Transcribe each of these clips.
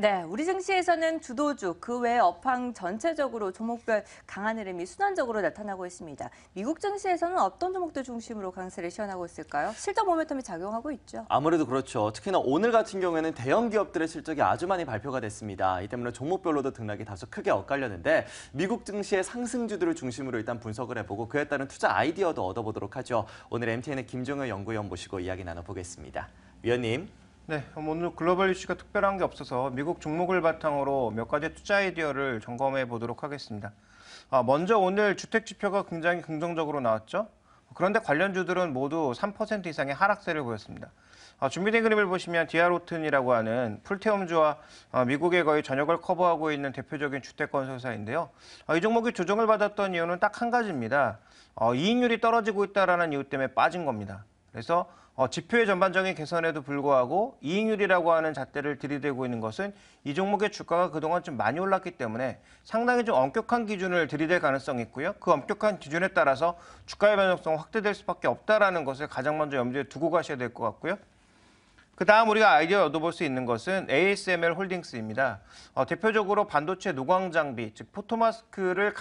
네, 우리 증시에서는 주도주, 그 외 업황 전체적으로 종목별 강한 흐름이 순환적으로 나타나고 있습니다. 미국 증시에서는 어떤 종목들 중심으로 강세를 시현하고 있을까요? 실적 모멘텀이 작용하고 있죠. 아무래도 그렇죠. 특히나 오늘 같은 경우에는 대형 기업들의 실적이 아주 많이 발표가 됐습니다. 이 때문에 종목별로도 등락이 다소 크게 엇갈렸는데 미국 증시의 상승주들을 중심으로 일단 분석을 해보고 그에 따른 투자 아이디어도 얻어보도록 하죠. 오늘 MTN의 김종효 연구위원 모시고 이야기 나눠보겠습니다. 위원님. 네, 오늘 글로벌 이슈가 특별한 게 없어서 미국 종목을 바탕으로 몇 가지 투자 아이디어를 점검해 보도록 하겠습니다. 먼저 오늘 주택 지표가 굉장히 긍정적으로 나왔죠. 그런데 관련주들은 모두 3% 이상의 하락세를 보였습니다. 준비된 그림을 보시면 디아로튼이라고 하는 풀테움주와 미국의 거의 전역을 커버하고 있는 대표적인 주택건설사인데요. 이 종목이 조정을 받았던 이유는 딱 한 가지입니다. 이익률이 떨어지고 있다는 이유 때문에 빠진 겁니다. 그래서 지표의 전반적인 개선에도 불구하고 이익률이라고 하는 잣대를 들이대고 있는 것은 이 종목의 주가가 그동안 좀 많이 올랐기 때문에 상당히 좀 엄격한 기준을 들이댈 가능성이 있고요. 그 엄격한 기준에 따라서 주가의 변동성이 확대될 수밖에 없다는 것을 가장 먼저 염두에 두고 가셔야 될 것 같고요. 그 다음 우리가 아이디어 얻어볼 수 있는 것은 ASML 홀딩스입니다. 대표적으로 반도체 노광 장비, 즉 포토마스크를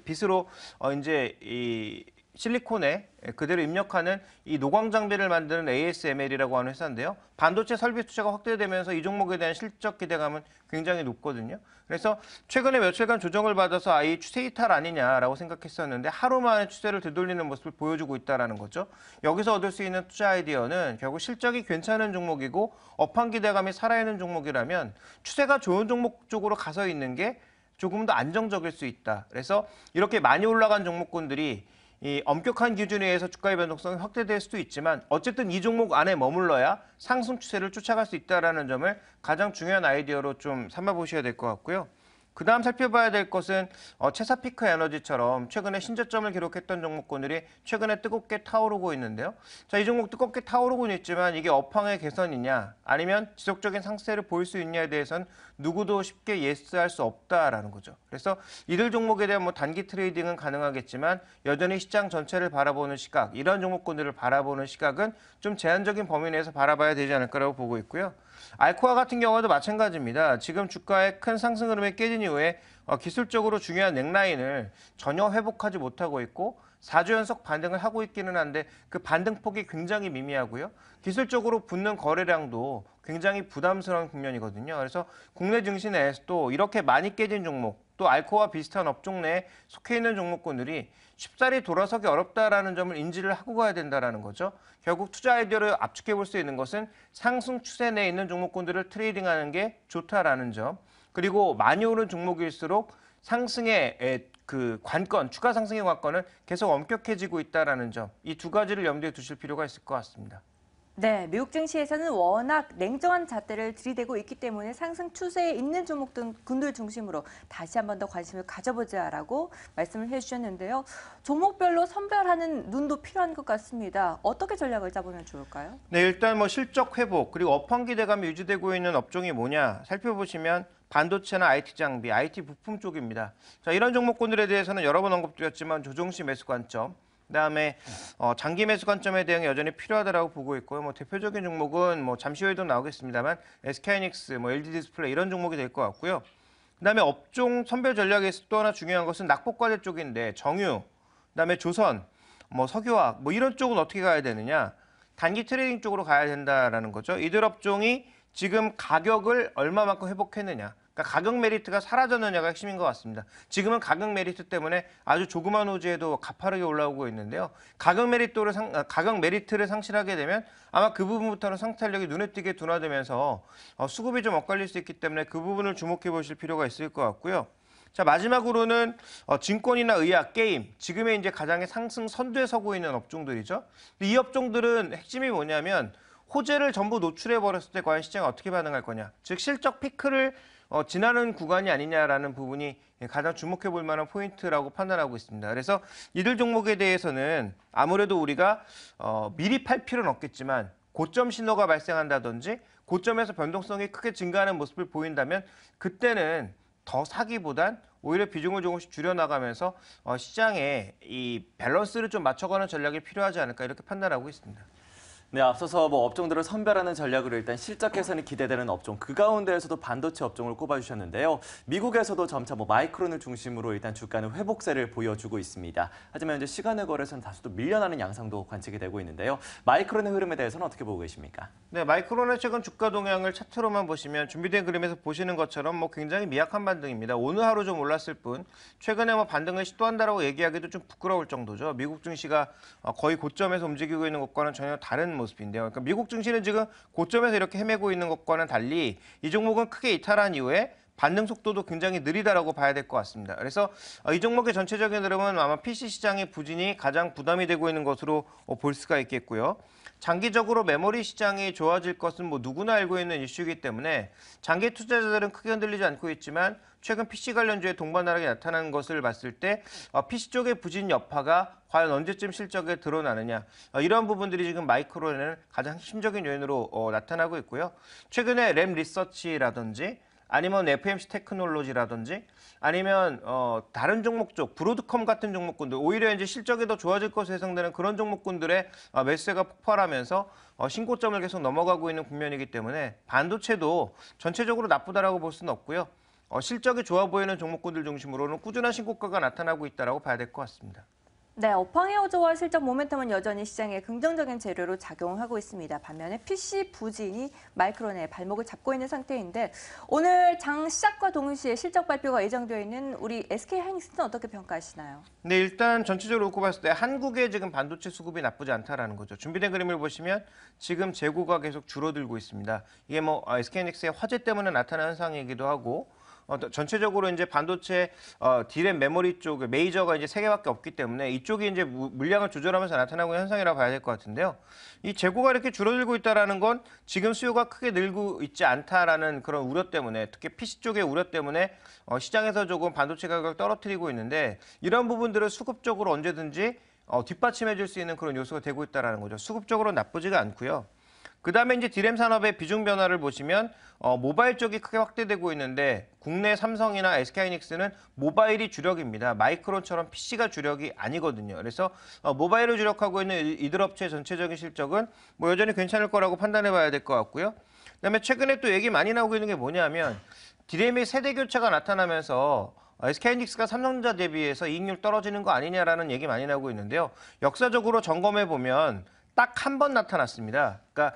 빛으로 이제 이 실리콘에 그대로 입력하는 이 노광 장비를 만드는 ASML이라고 하는 회사인데요. 반도체 설비 투자가 확대되면서 이 종목에 대한 실적 기대감은 굉장히 높거든요. 그래서 최근에 며칠간 조정을 받아서 이 추세 이탈 아니냐라고 생각했었는데 하루 만에 추세를 되돌리는 모습을 보여주고 있다는 거죠. 여기서 얻을 수 있는 투자 아이디어는 결국 실적이 괜찮은 종목이고 업황 기대감이 살아있는 종목이라면 추세가 좋은 종목 쪽으로 가서 있는 게 조금 더 안정적일 수 있다. 그래서 이렇게 많이 올라간 종목군들이 이 엄격한 기준에 의해서 주가의 변동성이 확대될 수도 있지만 어쨌든 이 종목 안에 머물러야 상승 추세를 쫓아갈 수 있다는 점을 가장 중요한 아이디어로 좀 삼아보셔야 될 것 같고요. 그 다음 살펴봐야 될 것은 체사피크 에너지처럼 최근에 신저점을 기록했던 종목군들이 최근에 뜨겁게 타오르고 있는데요. 자, 이 종목 뜨겁게 타오르고는 있지만 이게 업황의 개선이냐 아니면 지속적인 상승세를 보일 수 있냐에 대해서는 누구도 쉽게 예스할 수 없다라는 거죠. 그래서 이들 종목에 대한 단기 트레이딩은 가능하겠지만 여전히 시장 전체를 바라보는 시각, 이런 종목군들을 바라보는 시각은 좀 제한적인 범위 내에서 바라봐야 되지 않을까라고 보고 있고요. 알코아 같은 경우도 마찬가지입니다. 지금 주가의 큰 상승 흐름이 깨진 이후에 기술적으로 중요한 넥라인을 전혀 회복하지 못하고 있고 4주 연속 반등을 하고 있기는 한데 그 반등폭이 굉장히 미미하고요. 기술적으로 붙는 거래량도 굉장히 부담스러운 국면이거든요. 그래서 국내 증시 내에서도 이렇게 많이 깨진 종목, 또 알코와 비슷한 업종 내에 속해 있는 종목군들이 쉽사리 돌아서기 어렵다라는 점을 인지를 하고 가야 된다는 거죠. 결국 투자 아이디어를 압축해 볼 수 있는 것은 상승 추세 내에 있는 종목군들을 트레이딩하는 게 좋다라는 점. 그리고 많이 오른 종목일수록 상승의 그 관건, 추가 상승의 관건은 계속 엄격해지고 있다는 점. 이 두 가지를 염두에 두실 필요가 있을 것 같습니다. 네, 미국 증시에서는 워낙 냉정한 잣대를 들이대고 있기 때문에 상승 추세에 있는 종목군들 중심으로 다시 한 번 더 관심을 가져보자라고 말씀을 해주셨는데요. 종목별로 선별하는 눈도 필요한 것 같습니다. 어떻게 전략을 짜보면 좋을까요? 네, 일단 실적 회복 그리고 업황 기대감이 유지되고 있는 업종이 뭐냐 살펴보시면 반도체나 IT 장비, IT 부품 쪽입니다. 자, 이런 종목군들에 대해서는 여러 번 언급드렸지만 조정시 매수 관점, 그다음에 장기 매수 관점에 대응 여전히 필요하다라고 보고 있고요. 대표적인 종목은 잠시 후에도 나오겠습니다만 SK하이닉스, LG 디스플레이 이런 종목이 될 것 같고요. 그다음에 업종 선별 전략에서 또 하나 중요한 것은 낙폭과제 쪽인데 정유, 그다음에 조선, 석유화학 이런 쪽은 어떻게 가야 되느냐? 단기 트레이딩 쪽으로 가야 된다라는 거죠. 이들 업종이 지금 가격을 얼마만큼 회복했느냐. 그러니까 가격 메리트가 사라졌느냐가 핵심인 것 같습니다. 지금은 가격 메리트 때문에 아주 조그만 호지에도 가파르게 올라오고 있는데요. 가격 메리트를 상실하게 되면 아마 그 부분부터는 상탄력이 눈에 띄게 둔화되면서 수급이 좀 엇갈릴 수 있기 때문에 그 부분을 주목해 보실 필요가 있을 것 같고요. 자, 마지막으로는 증권이나 의학, 게임, 지금의 이제 가장의 상승 선두에 서고 있는 업종들이죠. 이 업종들은 핵심이 뭐냐면 호재를 전부 노출해 버렸을 때 과연 시장이 어떻게 반응할 거냐. 즉 실적 피크를 지나는 구간이 아니냐라는 부분이 가장 주목해 볼 만한 포인트라고 판단하고 있습니다. 그래서 이들 종목에 대해서는 아무래도 우리가 미리 팔 필요는 없겠지만 고점 신호가 발생한다든지 고점에서 변동성이 크게 증가하는 모습을 보인다면 그때는 더 사기보단 오히려 비중을 조금씩 줄여나가면서 시장에 이 밸런스를 좀 맞춰가는 전략이 필요하지 않을까 이렇게 판단하고 있습니다. 네, 앞서서 업종들을 선별하는 전략으로 일단 실적 개선이 기대되는 업종, 그 가운데에서도 반도체 업종을 꼽아주셨는데요. 미국에서도 점차 마이크론을 중심으로 일단 주가는 회복세를 보여주고 있습니다. 하지만 현재 시간의 거래선 다소 밀려나는 양상도 관측이 되고 있는데요. 마이크론의 흐름에 대해서는 어떻게 보고 계십니까? 네, 마이크론의 최근 주가 동향을 차트로만 보시면 준비된 그림에서 보시는 것처럼 굉장히 미약한 반등입니다. 오늘 하루 좀 올랐을 뿐 최근에 반등을 시도한다라고 얘기하기도 좀 부끄러울 정도죠. 미국 증시가 거의 고점에서 움직이고 있는 것과는 전혀 다른 모습인데요. 그러니까 미국 증시는 지금 고점에서 이렇게 헤매고 있는 것과는 달리 이 종목은 크게 이탈한 이후에 반등 속도도 굉장히 느리다라고 봐야 될 것 같습니다. 그래서 이 종목의 전체적인 흐름은 아마 PC 시장의 부진이 가장 부담이 되고 있는 것으로 볼 수가 있겠고요. 장기적으로 메모리 시장이 좋아질 것은 누구나 알고 있는 이슈이기 때문에 장기 투자자들은 크게 흔들리지 않고 있지만 최근 PC 관련주의 동반하락이 나타나는 것을 봤을 때 PC 쪽의 부진 여파가 과연 언제쯤 실적에 드러나느냐, 이런 부분들이 지금 마이크론에는 가장 핵심적인 요인으로 나타나고 있고요. 최근에 램 리서치라든지 아니면 FMC 테크놀로지라든지 아니면 다른 종목 쪽 브로드컴 같은 종목군들, 오히려 이제 실적이 더 좋아질 것으로 예상되는 그런 종목군들의 매수세가 폭발하면서 신고점을 계속 넘어가고 있는 국면이기 때문에 반도체도 전체적으로 나쁘다라고 볼 수는 없고요. 실적이 좋아 보이는 종목군들 중심으로는 꾸준한 신고가가 나타나고 있다라고 봐야 될 것 같습니다. 네, 업황의 실적 모멘텀은 여전히 시장에 긍정적인 재료로 작용하고 있습니다. 반면에 PC 부진이 마이크론의 발목을 잡고 있는 상태인데 오늘 장 시작과 동시에 실적 발표가 예정되어 있는 우리 SK하이닉스는 어떻게 평가하시나요? 네, 일단 전체적으로 놓고 봤을 때 한국의 지금 반도체 수급이 나쁘지 않다라는 거죠. 준비된 그림을 보시면 지금 재고가 계속 줄어들고 있습니다. 이게 SK하이닉스의 화재 때문에 나타난 현상이기도 하고 전체적으로 이제 반도체 D램 메모리 쪽 메이저가 이제 3개밖에 없기 때문에 이쪽이 이제 물량을 조절하면서 나타나고 있는 현상이라고 봐야 될 것 같은데요. 이 재고가 이렇게 줄어들고 있다라는 건 지금 수요가 크게 늘고 있지 않다라는 그런 우려 때문에, 특히 PC 쪽의 우려 때문에 시장에서 조금 반도체 가격을 떨어뜨리고 있는데, 이런 부분들을 수급적으로 언제든지 뒷받침해 줄 수 있는 그런 요소가 되고 있다라는 거죠. 수급적으로 나쁘지가 않고요. 그 다음에 이제 D램 산업의 비중 변화를 보시면 모바일 쪽이 크게 확대되고 있는데, 국내 삼성이나 SK하이닉스는 모바일이 주력입니다. 마이크론처럼 PC가 주력이 아니거든요. 그래서 모바일을 주력하고 있는 이들 업체의 전체적인 실적은 여전히 괜찮을 거라고 판단해 봐야 될 것 같고요. 그다음에 최근에 또 얘기 많이 나오고 있는 게 뭐냐면 D램의 세대 교체가 나타나면서 SK하이닉스가 삼성전자 대비해서 이익률 떨어지는 거 아니냐라는 얘기 많이 나오고 있는데요. 역사적으로 점검해 보면 딱 한 번 나타났습니다. 그러니까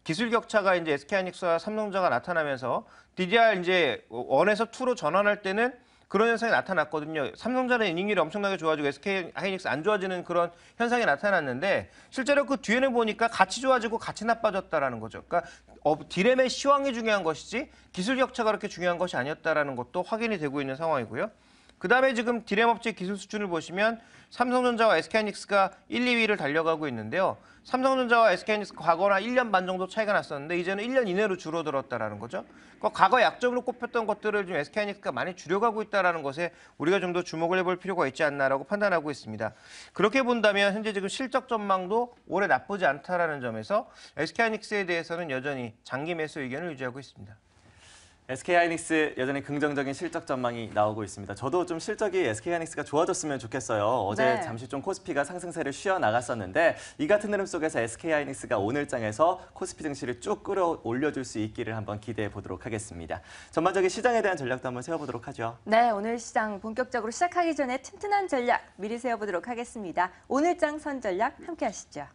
기술 격차가 이제 SK하이닉스와 삼성전자가 나타나면서 DDR 이제 1에서 2로 전환할 때는 그런 현상이 나타났거든요. 삼성전자는 이익률이 엄청나게 좋아지고 SK하이닉스 안 좋아지는 그런 현상이 나타났는데, 실제로 그 뒤에는 보니까 같이 좋아지고 같이 나빠졌다라는 거죠. 그러니까 D램의 시황이 중요한 것이지 기술 격차가 그렇게 중요한 것이 아니었다라는 것도 확인이 되고 있는 상황이고요. 그 다음에 지금 D램 업체 기술 수준을 보시면 삼성전자와 SK하이닉스가 1, 2위를 달려가고 있는데요. 삼성전자와 SK하이닉스가 과거나 1년 반 정도 차이가 났었는데 이제는 1년 이내로 줄어들었다라는 거죠. 과거 약점으로 꼽혔던 것들을 지금 SK하이닉스가 많이 줄여가고 있다는 것에 우리가 좀 더 주목을 해볼 필요가 있지 않나라고 판단하고 있습니다. 그렇게 본다면 현재 지금 실적 전망도 올해 나쁘지 않다라는 점에서 SK하이닉스에 대해서는 여전히 장기 매수 의견을 유지하고 있습니다. SK하이닉스 여전히 긍정적인 실적 전망이 나오고 있습니다. 저도 좀 실적이 SK하이닉스가 좋아졌으면 좋겠어요. 어제 네. 잠시 좀 코스피가 상승세를 쉬어나갔었는데 이 같은 흐름 속에서 SK하이닉스가 오늘 장에서 코스피 증시를 쭉 끌어올려줄 수 있기를 한번 기대해 보도록 하겠습니다. 전반적인 시장에 대한 전략도 한번 세워보도록 하죠. 네, 오늘 시장 본격적으로 시작하기 전에 튼튼한 전략 미리 세워보도록 하겠습니다. 오늘 장 선 전략 함께 하시죠.